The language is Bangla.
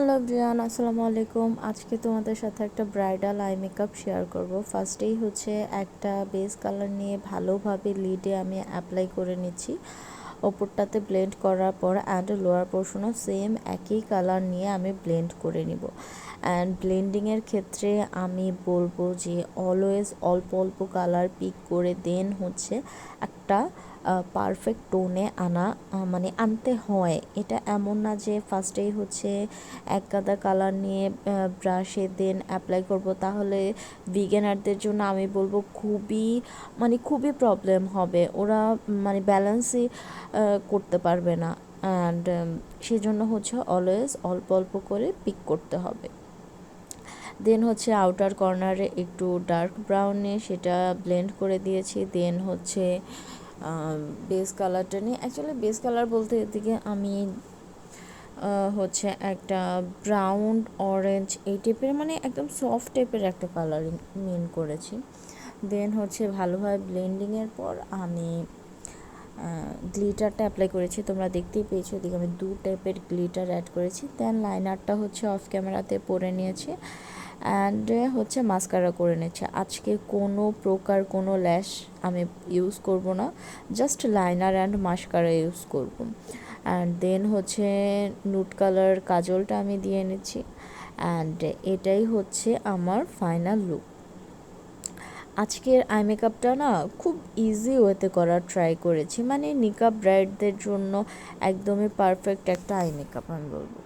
হ্যালো এভরিওয়ান, আসসালামু আলাইকুম। আজকে তোমাদের সাথে একটা ব্রাইডাল আই মেকআপ শেয়ার করব। ফার্স্টেই হচ্ছে একটা বেস কালার নিয়ে ভালোভাবে লিডে আমি অ্যাপ্লাই করে নিচ্ছি। ওপরটাতে ব্লেন্ড করার পর অ্যান্ড লোয়ার পোর্শনও সেম একই কালার নিয়ে আমি ব্লেন্ড করে নিব। অ্যান্ড ব্লেন্ডিংয়ের ক্ষেত্রে আমি বলবো যে অলওয়েজ অল্প অল্প কালার পিক করে দেন হচ্ছে একটা পারফেক্ট টোনে মানে আনতে হয়। এটা এমন না যে ফার্স্টেই হচ্ছে এক গাদা কালার নিয়ে ব্রাশে দেন অ্যাপ্লাই করব, তাহলে বিগিনারদের জন্য আমি বলবো খুবই প্রবলেম হবে। ওরা মানে ব্যালেন্সই করতে পারবে না। অ্যান্ড সেজন্য হচ্ছে অলওয়েজ অল্প অল্প করে পিক করতে হবে। দেন হচ্ছে আউটার কর্নারে একটু ডার্ক ব্রাউনে সেটা ব্লেন্ড করে দিয়েছি। দেন হচ্ছে বেস কালারটা নিয়ে, অ্যাকচুয়ালি বেস কালার বলতে এদিকে আমি হচ্ছে একটা ব্রাউন অরেঞ্জ এই টাইপের মানে একদম সফট টাইপের একটা কালারিং মিন করেছি। দেন হচ্ছে ভালোভাবে ব্লেন্ডিংয়ের পর আমি গ্লিটারটা অ্যাপ্লাই করেছি, তোমরা দেখতেই পেয়েছো। এদিকে আমি 2 টাইপের গ্লিটার অ্যাড করেছি। দেন লাইনারটা হচ্ছে অফ ক্যামেরাতে পরে নিয়েছি অ্যান্ড হচ্ছে মাস্কারা করে নিয়েছি। আজকে কোনো প্রকার কোনো ল্যাশ আমি ইউজ করব না, just liner and mascara use করব। অ্যান্ড দেন হচ্ছে নুড কালার কাজলটা আমি দিয়ে নিচ্ছি। অ্যান্ড এটাই হচ্ছে আমার ফাইনাল লুক। আজকের আই মেকআপটা না খুব ইজি ওয়েতে করার ট্রাই করেছি, মানে নিকাব ব্রাইডদের জন্য একদমই পারফেক্ট একটা আই মেকআপ আমি বলবো।